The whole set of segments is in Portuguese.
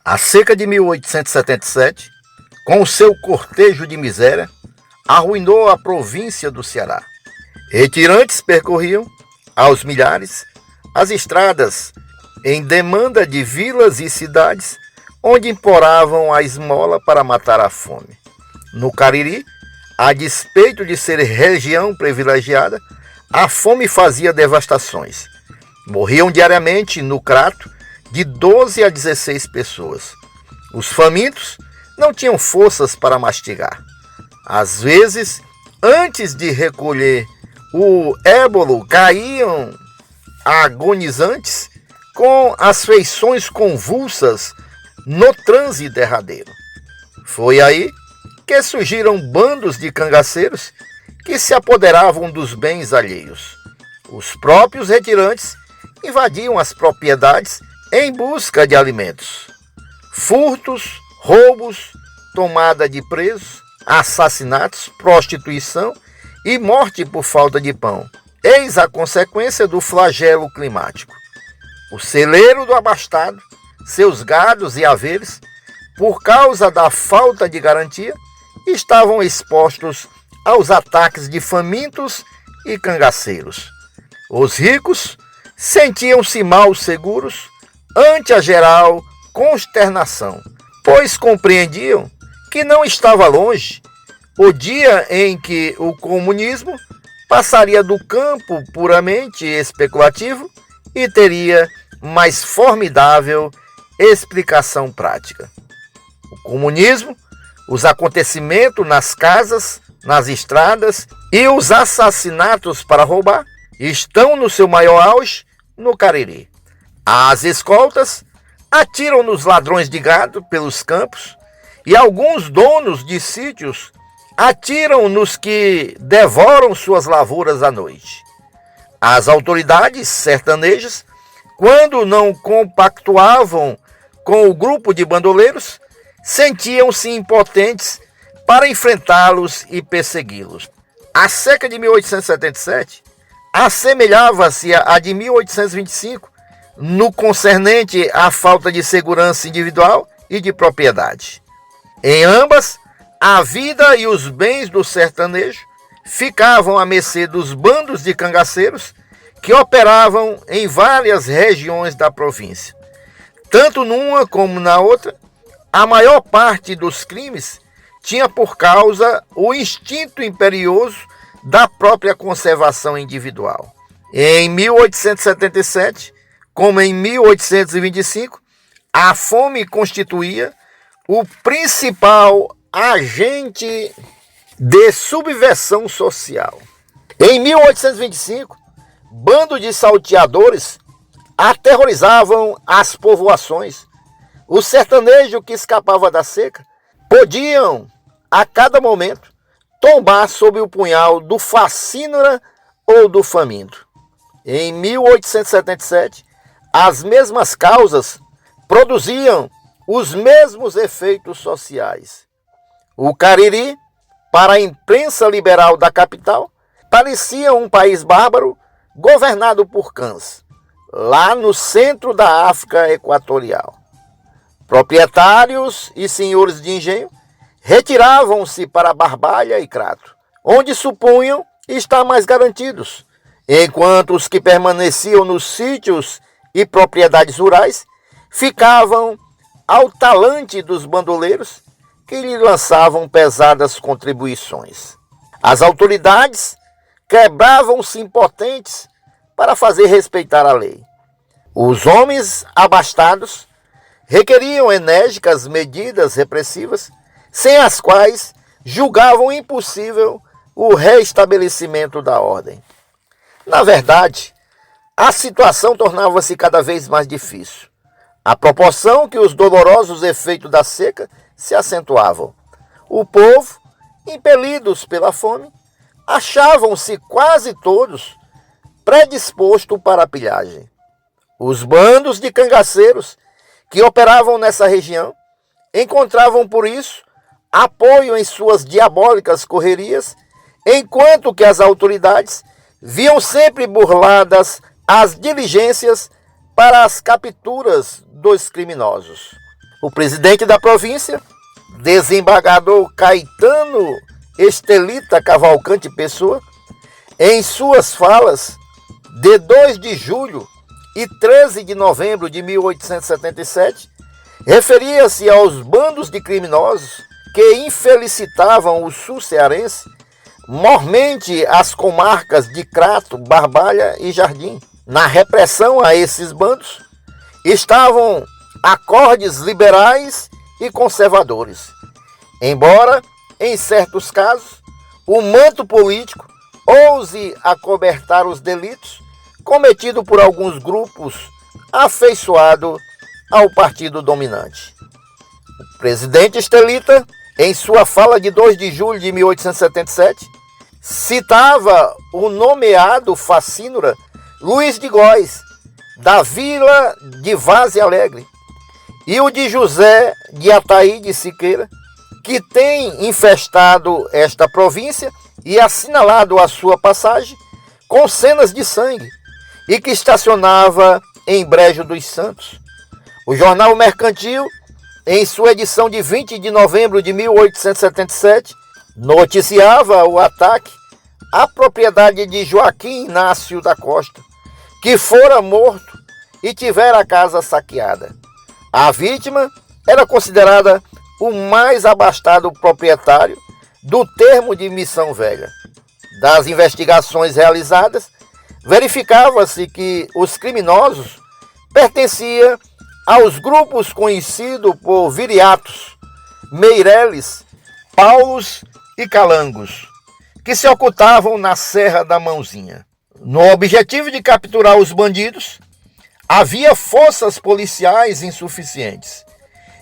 A seca de 1877, com o seu cortejo de miséria, arruinou a província do Ceará. Retirantes percorriam, aos milhares, as estradas em demanda de vilas e cidades onde imploravam a esmola para matar a fome. No Cariri, a despeito de ser região privilegiada, a fome fazia devastações. Morriam diariamente no Crato de 12 a 16 pessoas. Os famintos não tinham forças para mastigar. Às vezes, antes de recolher o ébolo, caíam agonizantes com as feições convulsas no transe derradeiro. Foi aí que surgiram bandos de cangaceiros que se apoderavam dos bens alheios. Os próprios retirantes invadiam as propriedades em busca de alimentos. Furtos, roubos, tomada de presos, assassinatos, prostituição e morte por falta de pão. Eis a consequência do flagelo climático. O celeiro do abastado, seus gados e haveres, por causa da falta de garantia, estavam expostos aos ataques de famintos e cangaceiros. Os ricos sentiam-se mal seguros ante a geral consternação, pois compreendiam que não estava longe o dia em que o comunismo passaria do campo puramente especulativo e teria mais formidável explicação prática. O comunismo, os acontecimentos nas casas, nas estradas e os assassinatos para roubar estão no seu maior auge no Cariri. As escoltas atiram nos ladrões de gado pelos campos e alguns donos de sítios atiram nos que devoram suas lavouras à noite. As autoridades sertanejas, quando não compactuavam com o grupo de bandoleiros, sentiam-se impotentes para enfrentá-los e persegui-los. A seca de 1877 assemelhava-se à de 1825 no concernente à falta de segurança individual e de propriedade. Em ambas, a vida e os bens do sertanejo ficavam à mercê dos bandos de cangaceiros que operavam em várias regiões da província. Tanto numa como na outra, a maior parte dos crimes tinha por causa o instinto imperioso da própria conservação individual. Em 1877, como em 1825, a fome constituía o principal agente de subversão social. Em 1825, bando de salteadores aterrorizavam as povoações. O sertanejo que escapava da seca podiam, a cada momento, tombar sob o punhal do facínora ou do faminto. Em 1877, as mesmas causas produziam os mesmos efeitos sociais. O Cariri, para a imprensa liberal da capital, parecia um país bárbaro governado por cães, lá no centro da África Equatorial. Proprietários e senhores de engenho retiravam-se para Barbalha e Crato, onde supunham estar mais garantidos, enquanto os que permaneciam nos sítios e propriedades rurais ficavam ao talante dos bandoleiros que lhe lançavam pesadas contribuições. As autoridades quebravam-se impotentes para fazer respeitar a lei. Os homens abastados requeriam enérgicas medidas repressivas, sem as quais julgavam impossível o restabelecimento da ordem. Na verdade, a situação tornava-se cada vez mais difícil, à proporção que os dolorosos efeitos da seca se acentuavam. O povo, impelidos pela fome, achavam-se quase todos predispostos para a pilhagem. Os bandos de cangaceiros que operavam nessa região encontravam, por isso, apoio em suas diabólicas correrias, enquanto que as autoridades viam sempre burladas as diligências para as capturas dos criminosos. O presidente da província, desembargador Caetano Estelita Cavalcante Pessoa, em suas falas de 2 de julho e 13 de novembro de 1877, referia-se aos bandos de criminosos que infelicitavam o sul cearense, mormente as comarcas de Crato, Barbalha e Jardim. Na repressão a esses bandos estavam acordes liberais e conservadores, embora, em certos casos, o manto político ouse acobertar os delitos cometidos por alguns grupos afeiçoados ao partido dominante. O presidente Estelita, em sua fala de 2 de julho de 1877, citava o nomeado facínora Luiz de Góes, da vila de Vaze Alegre, e o de José de Ataíde Siqueira, que tem infestado esta província e assinalado a sua passagem com cenas de sangue, e que estacionava em Brejo dos Santos. O Jornal Mercantil, em sua edição de 20 de novembro de 1877, noticiava o ataque à propriedade de Joaquim Inácio da Costa, que fora morto e tivera a casa saqueada. A vítima era considerada o mais abastado proprietário do termo de Missão Velha. Das investigações realizadas, verificava-se que os criminosos pertenciam aos grupos conhecidos por viriatos, meireles, paulos e calangos, que se ocultavam na Serra da Mãozinha. No objetivo de capturar os bandidos, havia forças policiais insuficientes,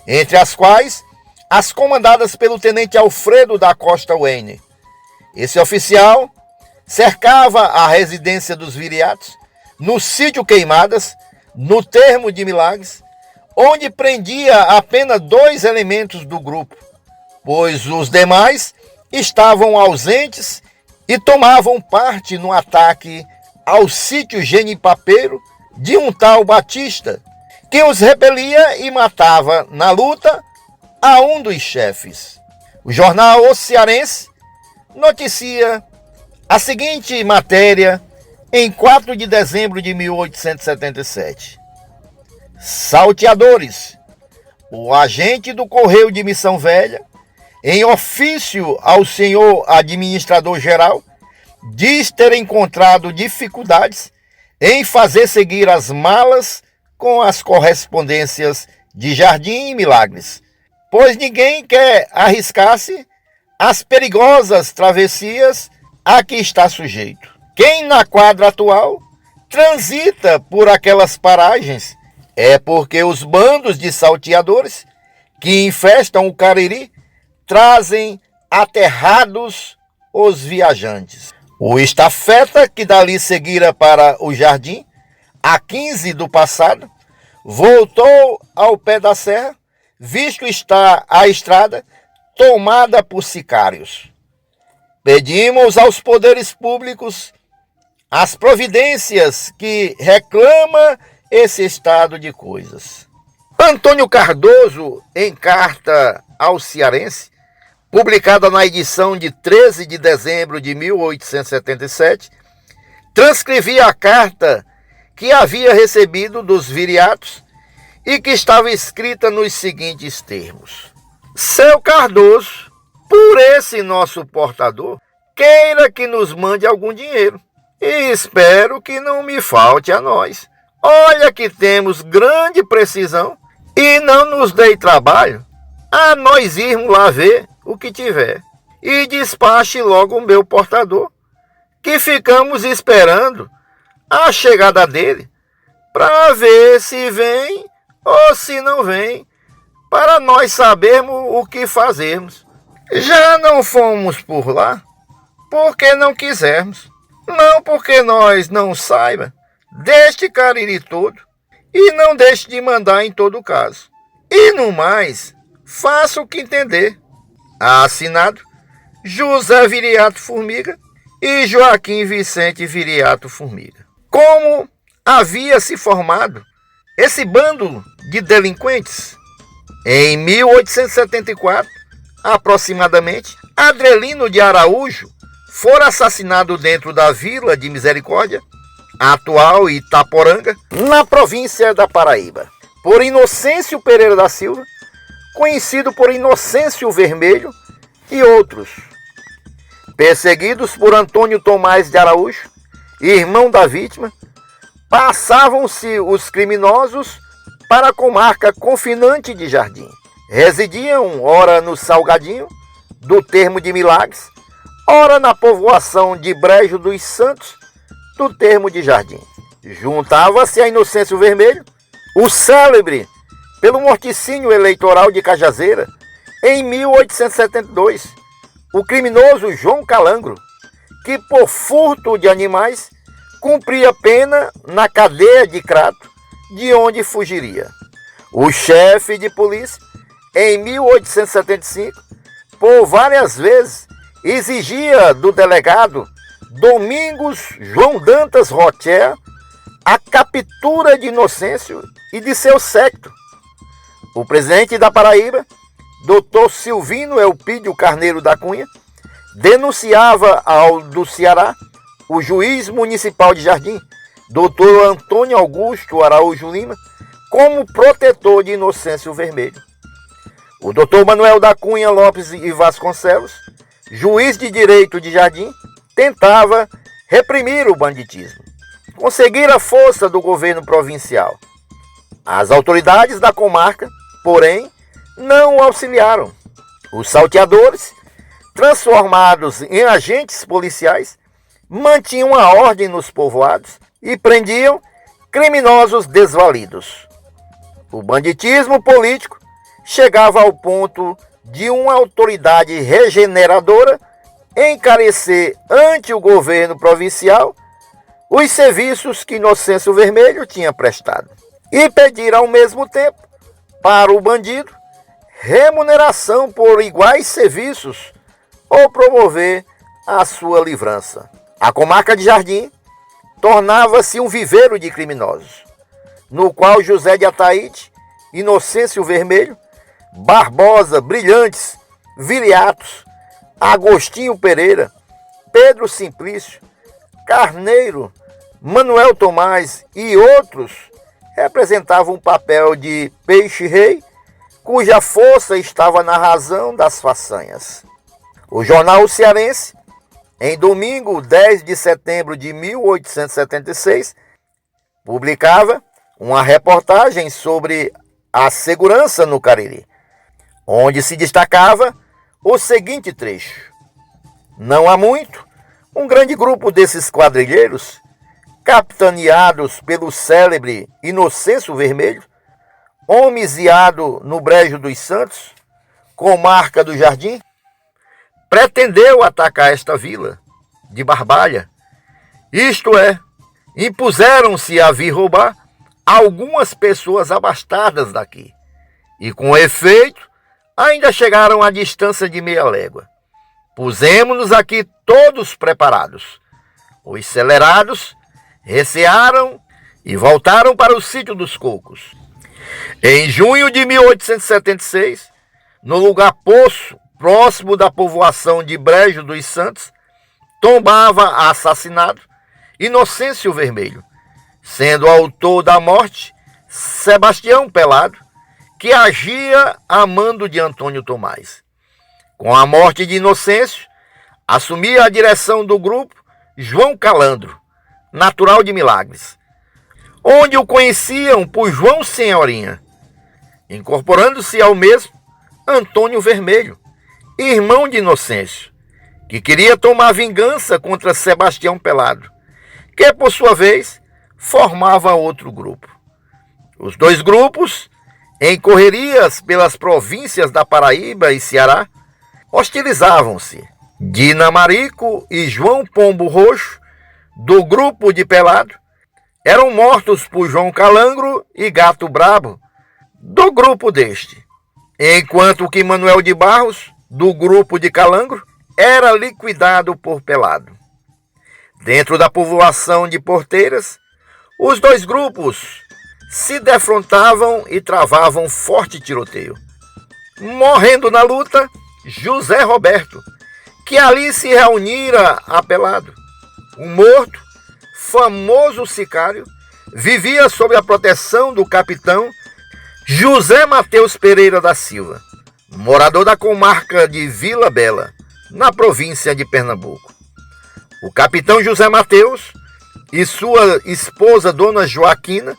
entre as quais as comandadas pelo tenente Alfredo da Costa Wayne. Esse oficial cercava a residência dos viriatos, no sítio Queimadas, no termo de Milagres, onde prendia apenas 2 elementos do grupo, pois os demais estavam ausentes e tomavam parte no ataque ao sítio Genipapeiro de um tal Batista, que os repelia e matava na luta a um dos chefes. O jornal O Cearense noticia a seguinte matéria em 4 de dezembro de 1877. Salteadores. O agente do Correio de Missão Velha, em ofício ao senhor administrador-geral, diz ter encontrado dificuldades em fazer seguir as malas com as correspondências de Jardim e Milagres, pois ninguém quer arriscar-se as perigosas travessias a que está sujeito. Quem na quadra atual transita por aquelas paragens é porque os bandos de salteadores que infestam o Cariri trazem aterrados os viajantes. O estafeta que dali seguira para o Jardim, a 15 do passado, voltou ao pé da serra, visto está a estrada tomada por sicários. Pedimos aos poderes públicos as providências que reclama esse estado de coisas. Antônio Cardoso, em carta ao cearense, publicada na edição de 13 de dezembro de 1877, transcrevia a carta que havia recebido dos viriatos e que estava escrita nos seguintes termos: Seu Cardoso, por esse nosso portador, queira que nos mande algum dinheiro, e espero que não me falte a nós. Olha que temos grande precisão e não nos dei trabalho a nós irmos lá ver o que tiver, e despache logo o meu portador, que ficamos esperando a chegada dele, para ver se vem ou se não vem, para nós sabermos o que fazermos. Já não fomos por lá, porque não quisermos, não porque nós não saiba deste Cariri todo, e não deixe de mandar em todo caso. E no mais, faça o que entender. Assinado José Viriato Formiga e Joaquim Vicente Viriato Formiga. Como havia se formado esse bando de delinquentes? Em 1874, aproximadamente, Adrelino de Araújo fora assassinado dentro da Vila de Misericórdia, atual Itaporanga, na província da Paraíba, por Inocêncio Pereira da Silva, conhecido por Inocêncio Vermelho, e outros. Perseguidos por Antônio Tomás de Araújo, irmão da vítima, passavam-se os criminosos para a comarca confinante de Jardim. Residiam ora no Salgadinho, do Termo de Milagres, ora na povoação de Brejo dos Santos, do Termo de Jardim. Juntava-se a Inocêncio Vermelho, o célebre pelo morticínio eleitoral de Cajazeira, em 1872, o criminoso João Calangro, que por furto de animais cumpria pena na cadeia de Crato, de onde fugiria. O chefe de polícia, em 1875, por várias vezes, exigia do delegado Domingos João Dantas Rocher a captura de Inocêncio e de seu séquito. O presidente da Paraíba, Dr. Silvino Elpídio Carneiro da Cunha, denunciava ao do Ceará o juiz municipal de Jardim, Dr. Antônio Augusto Araújo Lima, como protetor de Inocêncio Vermelho. O Dr. Manuel da Cunha Lopes e Vasconcelos, juiz de direito de Jardim, tentava reprimir o banditismo, conseguir a força do governo provincial. As autoridades da comarca, porém, não o auxiliaram. Os salteadores, transformados em agentes policiais, mantinham a ordem nos povoados e prendiam criminosos desvalidos. O banditismo político chegava ao ponto de uma autoridade regeneradora encarecer ante o governo provincial os serviços que Inocêncio Vermelho tinha prestado e pedir ao mesmo tempo para o bandido remuneração por iguais serviços ou promover a sua livrança. A comarca de Jardim tornava-se um viveiro de criminosos, no qual José de Ataíde, Inocêncio Vermelho, Barbosa, Brilhantes, Viriatos, Agostinho Pereira, Pedro Simplício, Carneiro, Manuel Tomás e outros representavam um papel de peixe-rei, cuja força estava na razão das façanhas. O jornal cearense, em domingo 10 de setembro de 1876, publicava uma reportagem sobre a segurança no Cariri, onde se destacava o seguinte trecho: não há muito, um grande grupo desses quadrilheiros, capitaneados pelo célebre Inocêncio Vermelho, homiziado no Brejo dos Santos, comarca do Jardim, pretendeu atacar esta vila de Barbalha, isto é, impuseram-se a vir roubar algumas pessoas abastadas daqui, e com efeito ainda chegaram à distância de meia légua. Pusemos-nos aqui todos preparados. Os celerados recearam e voltaram para o sítio dos Cocos. Em junho de 1876, no lugar Poço, próximo da povoação de Brejo dos Santos, tombava assassinado Inocêncio Vermelho, sendo autor da morte Sebastião Pelado, que agia a mando de Antônio Tomás. Com a morte de Inocêncio, assumia a direção do grupo João Calandro, natural de Milagres, onde o conheciam por João Senhorinha, incorporando-se ao mesmo Antônio Vermelho, irmão de Inocêncio, que queria tomar vingança contra Sebastião Pelado, que por sua vez formava outro grupo. Os dois grupos, em correrias pelas províncias da Paraíba e Ceará, hostilizavam-se. Dinamarico e João Pombo Roxo, do grupo de Pelado, eram mortos por João Calangro e Gato Brabo, do grupo deste, enquanto que Manuel de Barros, do grupo de Calangro, era liquidado por Pelado. Dentro da povoação de Porteiras, os dois grupos se defrontavam e travavam forte tiroteio. morrendo na luta José Roberto, que ali se reunira apelado. O morto, famoso sicário, vivia sob a proteção do capitão José Mateus Pereira da Silva, morador da comarca de Vila Bela, na província de Pernambuco. O capitão José Mateus e sua esposa Dona Joaquina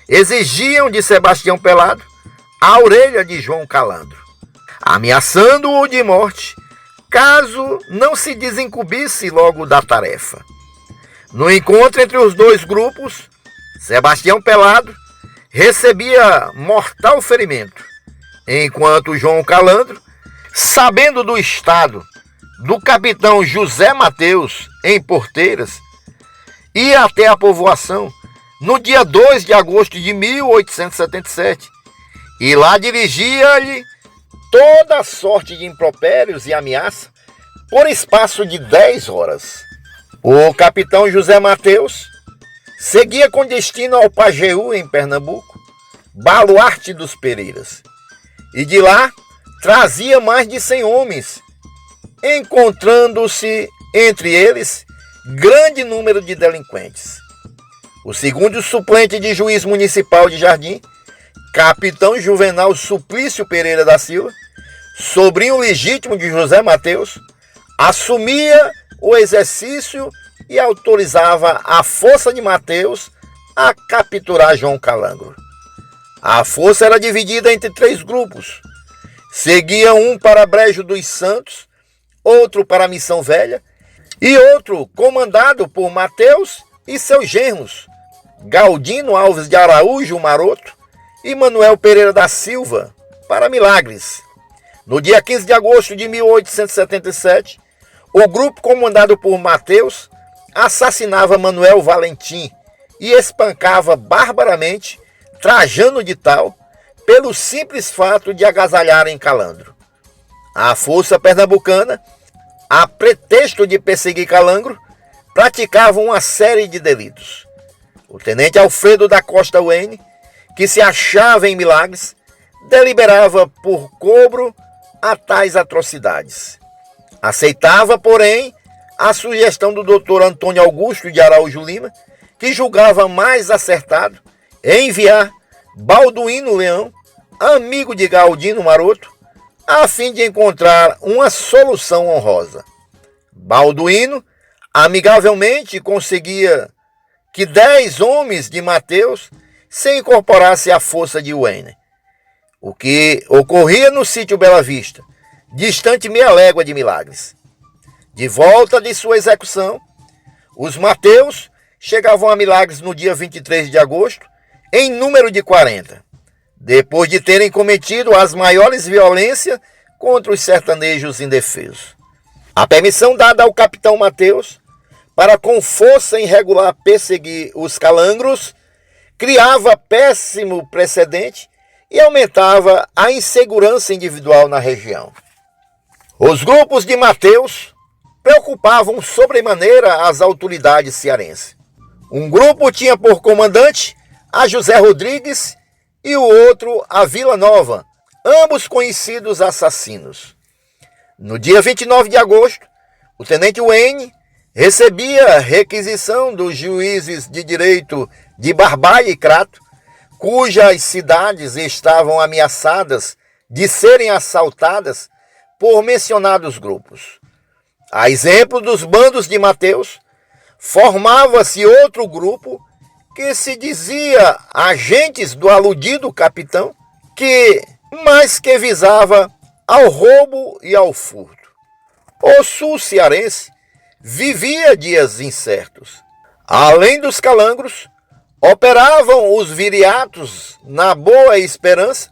exigiam de Sebastião Pelado a orelha de João Calandro, ameaçando-o de morte caso não se desincumbisse logo da tarefa. No encontro entre os dois grupos, Sebastião Pelado recebia mortal ferimento, enquanto João Calandro, sabendo do estado do capitão José Mateus em Porteiras, ia até a povoação no dia 2 de agosto de 1877 e lá dirigia-lhe toda sorte de impropérios e ameaça por espaço de 10 horas. O capitão José Mateus seguia com destino ao Pajeú, em Pernambuco, baluarte dos Pereiras, e de lá trazia mais de 100 homens, encontrando-se entre eles grande número de delinquentes. O segundo suplente de juiz municipal de Jardim, capitão Juvenal Suplício Pereira da Silva, sobrinho legítimo de José Mateus, assumia o exercício e autorizava a força de Mateus a capturar João Calandro. A força era dividida entre 3 grupos. Seguia um para Brejo dos Santos, outro para Missão Velha e outro comandado por Mateus e seus genros, Galdino Alves de Araújo Maroto e Manuel Pereira da Silva, para Milagres. No dia 15 de agosto de 1877, o grupo comandado por Mateus assassinava Manuel Valentim e espancava barbaramente Trajano de Tal pelo simples fato de agasalharem Calandro. A força pernambucana, a pretexto de perseguir Calandro, praticava uma série de delitos. O tenente Alfredo da Costa Wayne, que se achava em Milagres, deliberava por cobro a tais atrocidades. Aceitava, porém, a sugestão do Dr. Antônio Augusto de Araújo Lima, que julgava mais acertado enviar Balduíno Leão, amigo de Galdino Maroto, a fim de encontrar uma solução honrosa. Balduíno amigavelmente conseguia que 10 homens de Mateus se incorporassem à força de Wayne, o que ocorria no sítio Bela Vista, distante meia légua de Milagres. De volta de sua execução, os Mateus chegavam a Milagres no dia 23 de agosto, em número de 40, depois de terem cometido as maiores violências contra os sertanejos indefesos. A permissão dada ao capitão Mateus para com força irregular perseguir os calangros criava péssimo precedente e aumentava a insegurança individual na região. Os grupos de Mateus preocupavam sobremaneira as autoridades cearenses. Um grupo tinha por comandante a José Rodrigues e o outro a Vila Nova, ambos conhecidos assassinos. No dia 29 de agosto, o tenente Wayne recebia requisição dos juízes de direito de Barbalha e Crato, cujas cidades estavam ameaçadas de serem assaltadas por mencionados grupos. A exemplo dos bandos de Mateus, formava-se outro grupo que se dizia agentes do aludido capitão, que mais que visava ao roubo e ao furto. O sul cearense vivia dias incertos. Além dos calangros, operavam os viriatos na Boa Esperança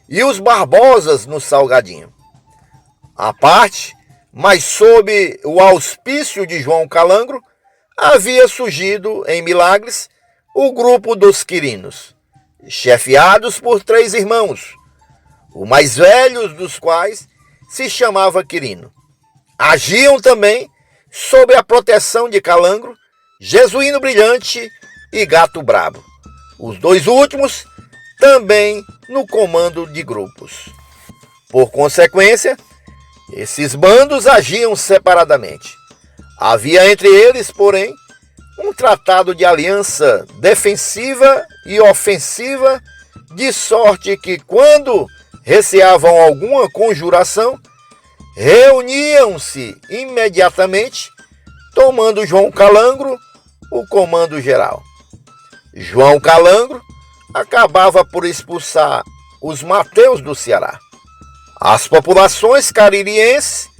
e os Barbosas no Salgadinho. À parte, mas sob o auspício de João Calandro, havia surgido em Milagres o grupo dos Quirinos, chefiados por 3 irmãos, o mais velho dos quais se chamava Quirino. Agiam também sob a proteção de Calandro, Jesuíno Brilhante e Gato Brabo, os 2 últimos também no comando de grupos. Por consequência, esses bandos agiam separadamente. Havia entre eles, porém, um tratado de aliança defensiva e ofensiva, de sorte que, quando receavam alguma conjuração, reuniam-se imediatamente, tomando João Calangro o comando geral. João Calangro acabava por expulsar os mateus do Ceará. As populações caririenses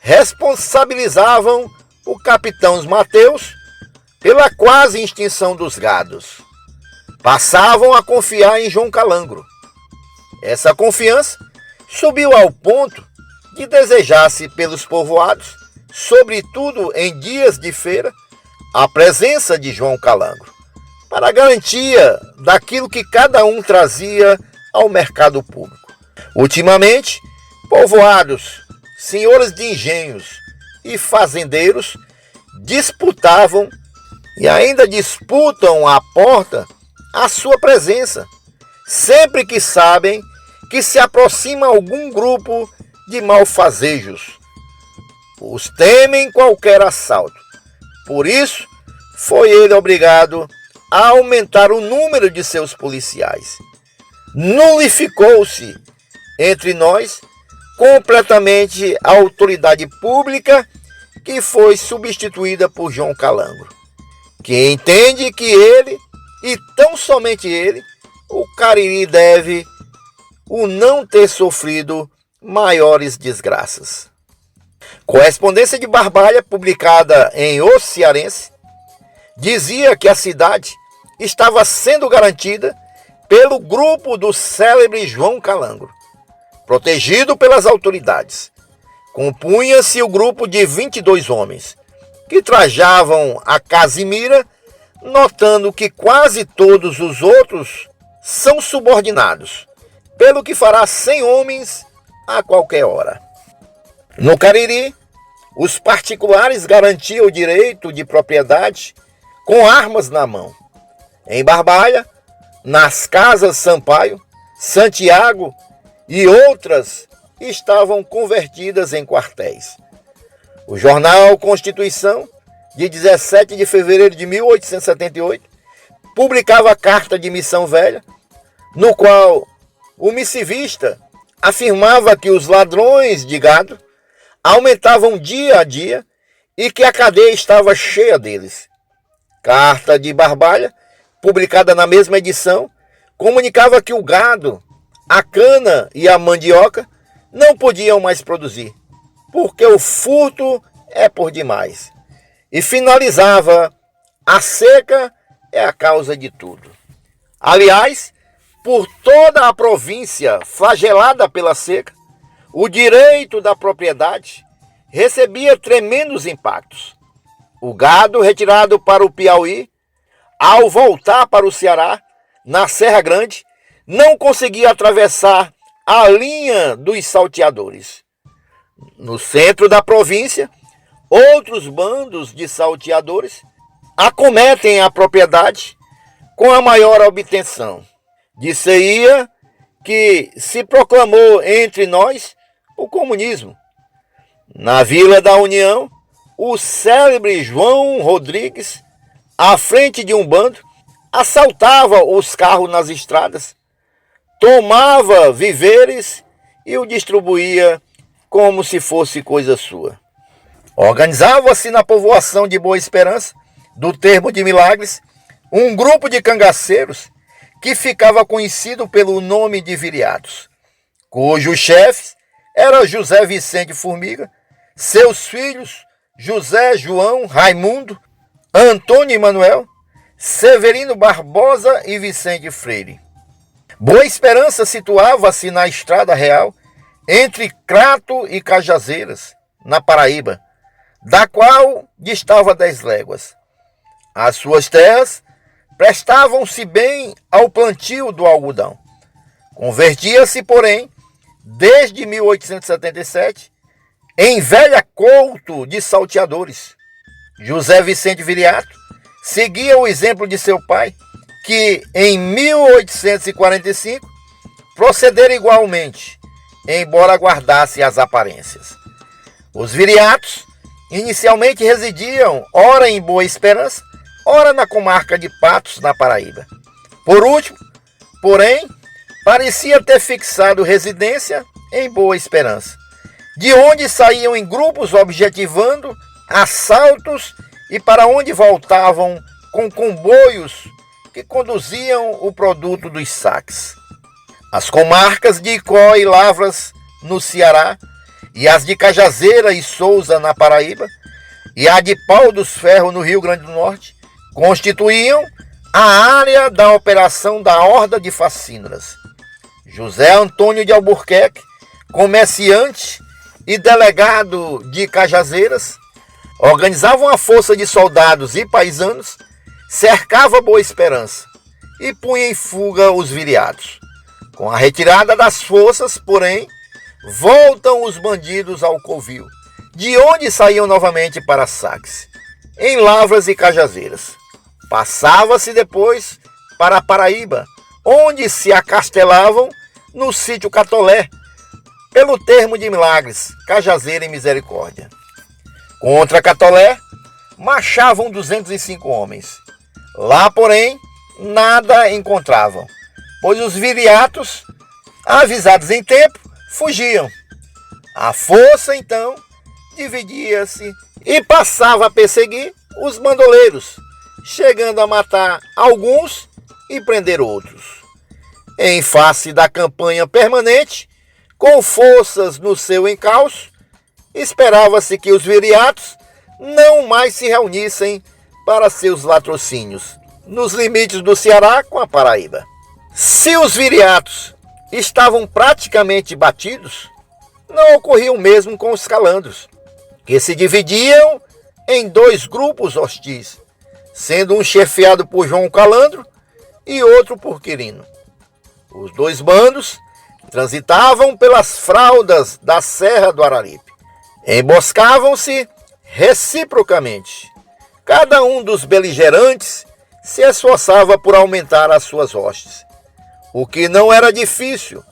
responsabilizavam o capitão Mateus pela quase extinção dos gados. Passavam a confiar em João Calangro. Essa confiança subiu ao ponto de desejar-se pelos povoados, sobretudo em dias de feira, a presença de João Calangro, para garantia daquilo que cada um trazia ao mercado público. Ultimamente, povoados, senhores de engenhos e fazendeiros disputavam e ainda disputam à porta a sua presença, sempre que sabem que se aproxima algum grupo de malfazejos. Os temem qualquer assalto. Por isso, foi ele obrigado a aumentar o número de seus policiais. Nulificou-se entre nós completamente a autoridade pública, que foi substituída por João Calangro, que entende que ele, e tão somente ele, o Cariri deve o não ter sofrido maiores desgraças. Correspondência de Barbalha, publicada em O Cearense, dizia que a cidade estava sendo garantida pelo grupo do célebre João Calangro, protegido pelas autoridades. Compunha-se o grupo de 22 homens, que trajavam a Casimira, notando que quase todos os outros são subordinados, pelo que fará 100 homens a qualquer hora. No Cariri, os particulares garantiam o direito de propriedade com armas na mão. Em Barbalha, nas casas Sampaio, Santiago e outras estavam convertidas em quartéis. O jornal Constituição, de 17 de fevereiro de 1878, publicava a carta de Missão Velha, no qual o missivista afirmava que os ladrões de gado aumentavam dia a dia e que a cadeia estava cheia deles. Carta de Barbalha, publicada na mesma edição, comunicava que o gado, a cana e a mandioca não podiam mais produzir, porque o furto é por demais. E finalizava: a seca é a causa de tudo. Aliás, por toda a província flagelada pela seca, o direito da propriedade recebia tremendos impactos. O gado retirado para o Piauí, ao voltar para o Ceará, na Serra Grande, não conseguia atravessar a linha dos salteadores. No centro da província, outros bandos de salteadores acometem a propriedade com a maior obtenção. Disse-ia que se proclamou entre nós o comunismo. Na Vila da União, o célebre João Rodrigues, à frente de um bando, assaltava os carros nas estradas, tomava víveres e o distribuía como se fosse coisa sua. Organizava-se na povoação de Boa Esperança, do Termo de Milagres, um grupo de cangaceiros que ficava conhecido pelo nome de Viriatos, cujos chefes eram José Vicente Formiga, seus filhos José, João, Raimundo, Antônio e Manuel, Severino Barbosa e Vicente Freire. Boa Esperança situava-se na Estrada Real, entre Crato e Cajazeiras, na Paraíba, da qual distava 10 léguas. As suas terras prestavam-se bem ao plantio do algodão. Convertia-se, porém, desde 1877, em velha couto de salteadores. José Vicente Viriato seguia o exemplo de seu pai, que em 1845 procedera igualmente, embora guardasse as aparências. Os viriatos inicialmente residiam ora em Boa Esperança, ora na comarca de Patos, na Paraíba. Por último, porém, parecia ter fixado residência em Boa Esperança, de onde saíam em grupos objetivando assaltos e para onde voltavam com comboios que conduziam o produto dos saques. As comarcas de Icó e Lavras, no Ceará, e as de Cajazeira e Souza, na Paraíba, e a de Pau dos Ferros, no Rio Grande do Norte, constituíam a área da operação da Horda de Facínoras. José Antônio de Albuquerque, comerciante e delegado de Cajazeiras, organizava uma força de soldados e paisanos, cercava Boa Esperança e punha em fuga os viriatos. Com a retirada das forças, porém, voltam os bandidos ao covil, de onde saíam novamente para saques, em Lavras e Cajazeiras. Passava-se depois para a Paraíba, onde se acastelavam no sítio Catolé, pelo termo de Milagres, Cajazeira e Misericórdia. Contra Catolé, marchavam 205 homens. Lá, porém, nada encontravam, pois os viriatos, avisados em tempo, fugiam. A força, então, dividia-se e passava a perseguir os bandoleiros, chegando a matar alguns e prender outros. Em face da campanha permanente, com forças no seu encalço, esperava-se que os viriatos não mais se reunissem para seus latrocínios, nos limites do Ceará com a Paraíba. Se os viriatos estavam praticamente batidos, não ocorria o mesmo com os calandros, que se dividiam em dois grupos hostis, sendo um chefiado por João Calandro e outro por Quirino. Os dois bandos transitavam pelas fraldas da Serra do Araripe. Emboscavam-se reciprocamente. Cada um dos beligerantes se esforçava por aumentar as suas hostes, o que não era difícil,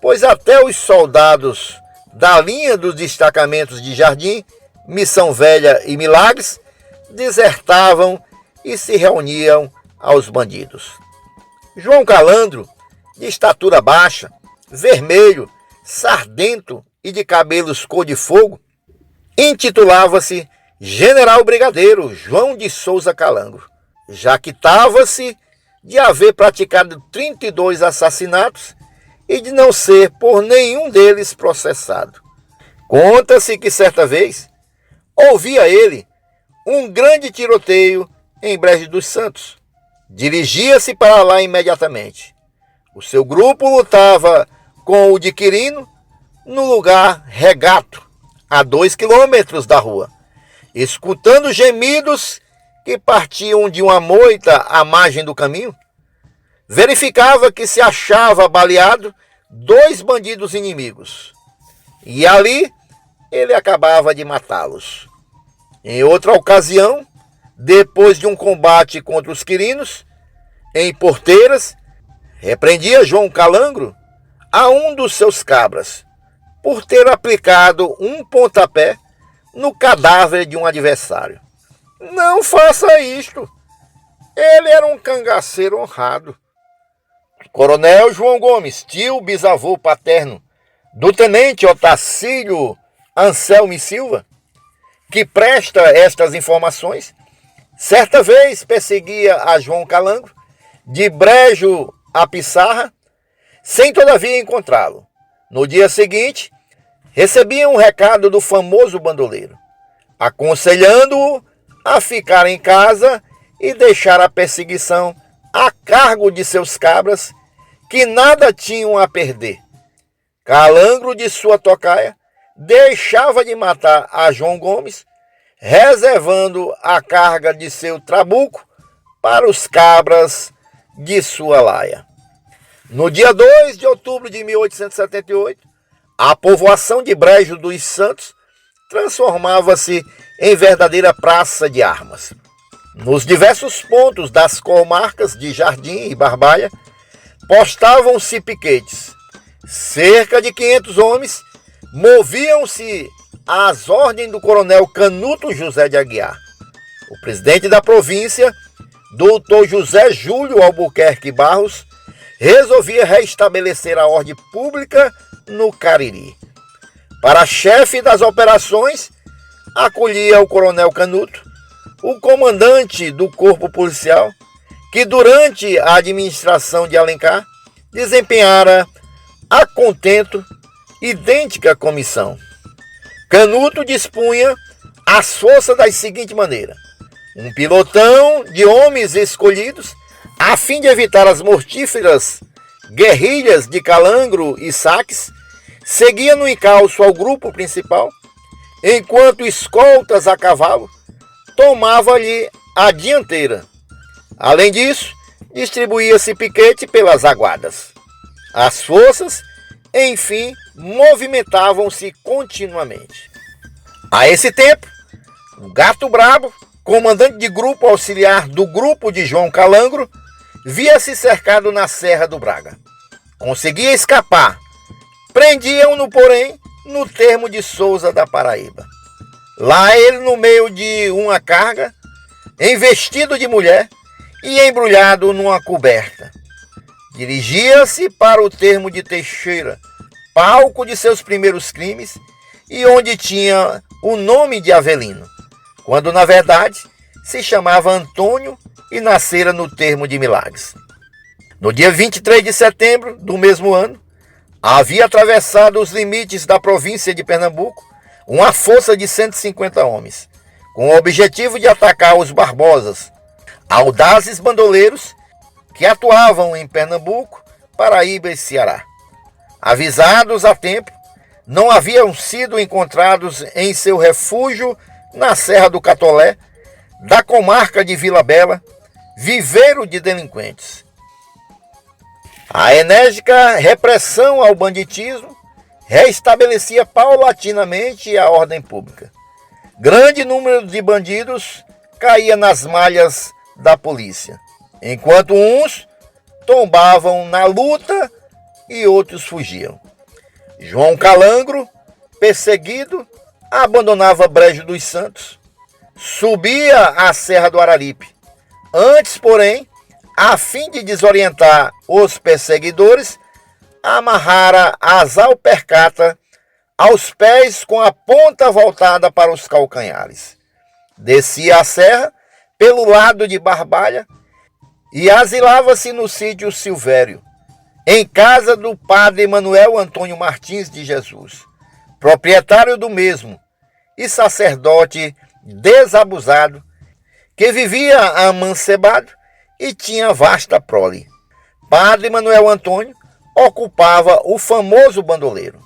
pois até os soldados da linha dos destacamentos de Jardim, Missão Velha e Milagres desertavam e se reuniam aos bandidos. João Calandro, de estatura baixa, vermelho, sardento e de cabelos cor de fogo, intitulava-se General Brigadeiro João de Souza Calandro. Jactava-se de haver praticado 32 assassinatos e de não ser por nenhum deles processado. Conta-se que certa vez ouvia ele um grande tiroteio em Brejo dos Santos. Dirigia-se para lá imediatamente. O seu grupo lutava com o de Quirino no lugar regato, a 2 quilômetros da rua, escutando gemidos que partiam de uma moita à margem do caminho. Verificava que se achava baleado 2 bandidos inimigos, e ali ele acabava de matá-los. Em outra ocasião, depois de um combate contra os quirinos, em Porteiras, repreendia João Calandro a um dos seus cabras por ter aplicado um pontapé no cadáver de um adversário. Não faça isto. Ele era um cangaceiro honrado. Coronel João Gomes, tio bisavô paterno do tenente Otacílio Anselmo Silva, que presta estas informações, certa vez perseguia a João Calandro de Brejo a Pissarra, sem todavia encontrá-lo. No dia seguinte, recebia um recado do famoso bandoleiro, aconselhando-o a ficar em casa e deixar a perseguição a cargo de seus cabras, que nada tinham a perder. Calandro, de sua tocaia, deixava de matar a João Gomes, reservando a carga de seu trabuco para os cabras de sua laia. No dia 2 de outubro de 1878, a povoação de Brejo dos Santos transformava-se em verdadeira praça de armas. Nos diversos pontos das comarcas de Jardim e Barbalha, postavam-se piquetes, Cerca de 500 homens moviam-se às ordens do coronel Canuto José de Aguiar. O presidente da província, doutor José Júlio Albuquerque Barros, resolvia restabelecer a ordem pública no Cariri. Para chefe das operações, acolhia o coronel Canuto, o comandante do corpo policial, que durante a administração de Alencar desempenhara a contento idêntica comissão. Canuto dispunha as forças da seguinte maneira: um pilotão de homens escolhidos a fim de evitar as mortíferas guerrilhas de Calangro e Saques, seguia no encalço ao grupo principal, enquanto escoltas a cavalo tomavam-lhe a dianteira. Além disso, distribuía-se piquete pelas aguadas. As forças, enfim, movimentavam-se continuamente. A esse tempo, o Gato Brabo, comandante de grupo auxiliar do grupo de João Calangro, via-se cercado na Serra do Braga. Conseguia escapar. Prendiam-no, porém, no termo de Souza da Paraíba. Lá ele, no meio de uma carga, investido de mulher e embrulhado numa coberta, dirigia-se para o termo de Teixeira, palco de seus primeiros crimes e onde tinha o nome de Avelino, quando na verdade se chamava Antônio e nascera no termo de Milagres. No dia 23 de setembro do mesmo ano, havia atravessado os limites da província de Pernambuco uma força de 150 homens, com o objetivo de atacar os Barbosas, audazes bandoleiros que atuavam em Pernambuco, Paraíba e Ceará. Avisados a tempo, não haviam sido encontrados em seu refúgio na Serra do Catolé, da comarca de Vila Bela, viveiro de delinquentes. A enérgica repressão ao banditismo restabelecia paulatinamente a ordem pública. Grande número de bandidos caía nas malhas da polícia, enquanto uns tombavam na luta e outros fugiam. João Calangro, perseguido, abandonava Brejo dos Santos, subia a Serra do Araripe. Antes, porém, a fim de desorientar os perseguidores, amarrara as alpercatas aos pés com a ponta voltada para os calcanhares. Descia a serra pelo lado de Barbalha e asilava-se no sítio Silvério, em casa do padre Manuel Antônio Martins de Jesus, proprietário do mesmo e sacerdote desabusado, que vivia amancebado e tinha vasta prole. Padre Manuel Antônio ocupava o famoso bandoleiro.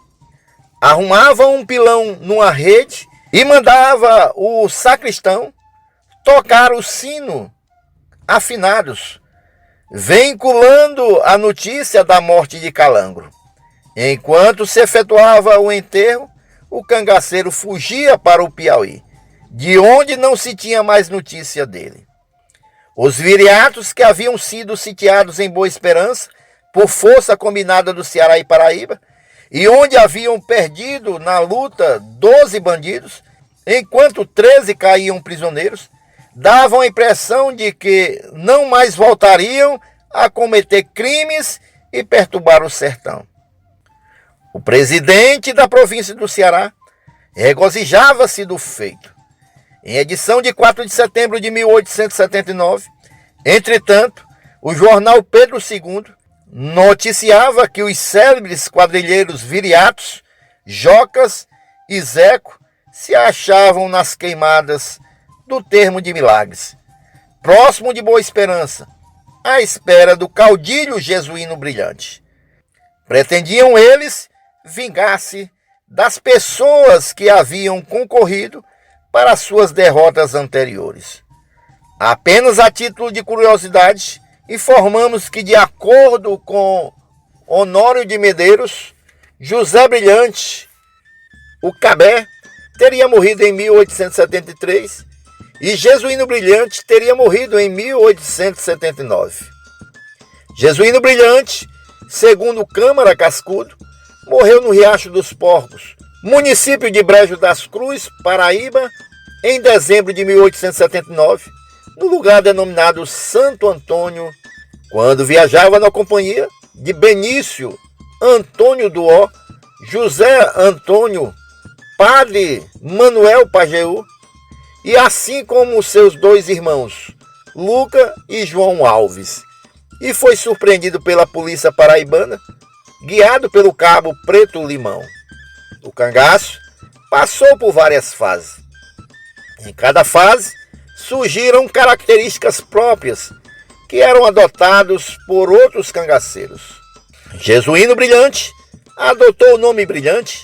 Arrumava um pilão numa rede e mandava o sacristão tocar o sino afinados, vinculando a notícia da morte de Calangro. Enquanto se efetuava o enterro, o cangaceiro fugia para o Piauí, de onde não se tinha mais notícia dele. Os viriatos que haviam sido sitiados em Boa Esperança por força combinada do Ceará e Paraíba, e onde haviam perdido na luta 12 bandidos, enquanto 13 caíam prisioneiros, davam a impressão de que não mais voltariam a cometer crimes e perturbar o sertão. O presidente da província do Ceará regozijava-se do feito. Em edição de 4 de setembro de 1879, entretanto, o jornal Pedro II noticiava que os célebres quadrilheiros viriatos, Jocas e Zeco se achavam nas queimadas do termo de Milagres, próximo de Boa Esperança, à espera do caudilho jesuíno brilhante. Pretendiam eles vingar-se das pessoas que haviam concorrido para suas derrotas anteriores. Apenas a título de curiosidade, informamos que, de acordo com Honório de Medeiros, José Brilhante, o Cabé, teria morrido em 1873 e Jesuíno Brilhante teria morrido em 1879. Jesuíno Brilhante, segundo Câmara Cascudo, morreu no Riacho dos Porcos, município de Brejo das Cruzes, Paraíba, em dezembro de 1879, no lugar denominado Santo Antônio, quando viajava na companhia de Benício Antônio do Ó, José Antônio, Padre Manuel Pajeú, e assim como seus dois irmãos, Luca e João Alves, e foi surpreendido pela polícia paraibana, guiado pelo cabo Preto Limão. O cangaço passou por várias fases. Em cada fase, surgiram características próprias que eram adotados por outros cangaceiros. Jesuíno Brilhante adotou o nome Brilhante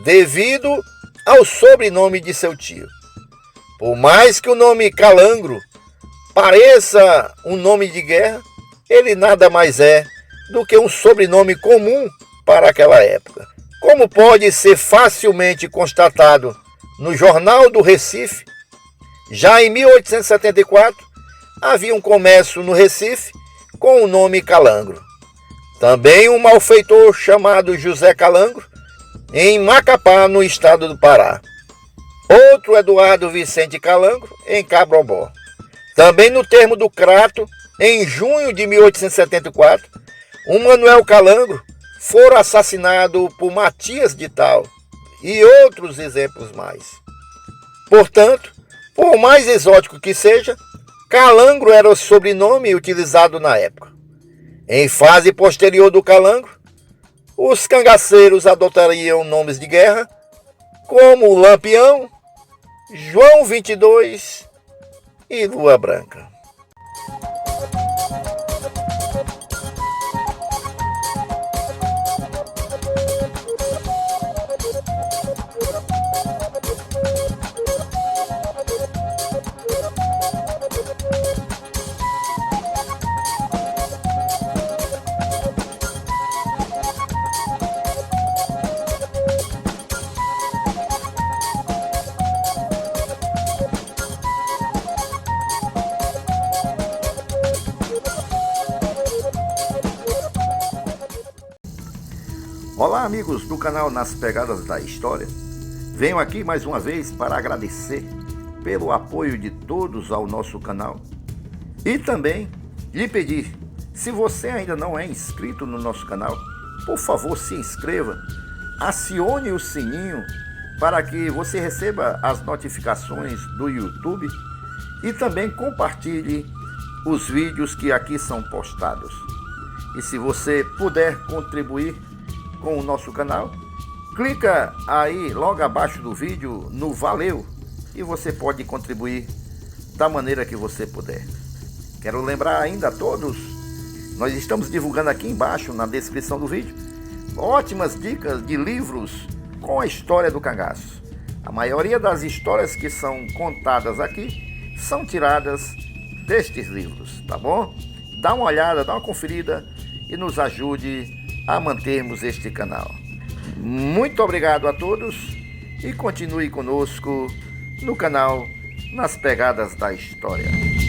devido ao sobrenome de seu tio. Por mais que o nome Calangro pareça um nome de guerra, ele nada mais é do que um sobrenome comum para aquela época. Como pode ser facilmente constatado no Jornal do Recife, já em 1874 havia um comércio no Recife com o nome Calangro. Também um malfeitor chamado José Calangro, em Macapá, no estado do Pará. Outro Eduardo Vicente Calangro, em Cabrobó. Também no termo do Crato, em junho de 1874, um Manuel Calangro foi assassinado por Matias de Tal, e outros exemplos mais. Portanto, por mais exótico que seja, Calangro era o sobrenome utilizado na época. Em fase posterior do Calangro, os cangaceiros adotariam nomes de guerra, como Lampião, João 22 e Lua Branca. Olá, amigos do canal Nas Pegadas da História. Venho aqui mais uma vez para agradecer pelo apoio de todos ao nosso canal e também lhe pedir, se você ainda não é inscrito no nosso canal, por favor se inscreva, acione o sininho para que você receba as notificações do YouTube e também compartilhe os vídeos que aqui são postados. E se você puder contribuir com o nosso canal, clica aí logo abaixo do vídeo no Valeu e você pode contribuir da maneira que você puder. Quero lembrar ainda a todos, nós estamos divulgando aqui embaixo na descrição do vídeo ótimas dicas de livros com a história do cangaço. A maioria das histórias que são contadas aqui são tiradas destes livros, tá bom? Dá uma olhada, dá uma conferida e nos ajude a mantermos este canal. Muito obrigado a todos e continue conosco no canal Nas Pegadas da História.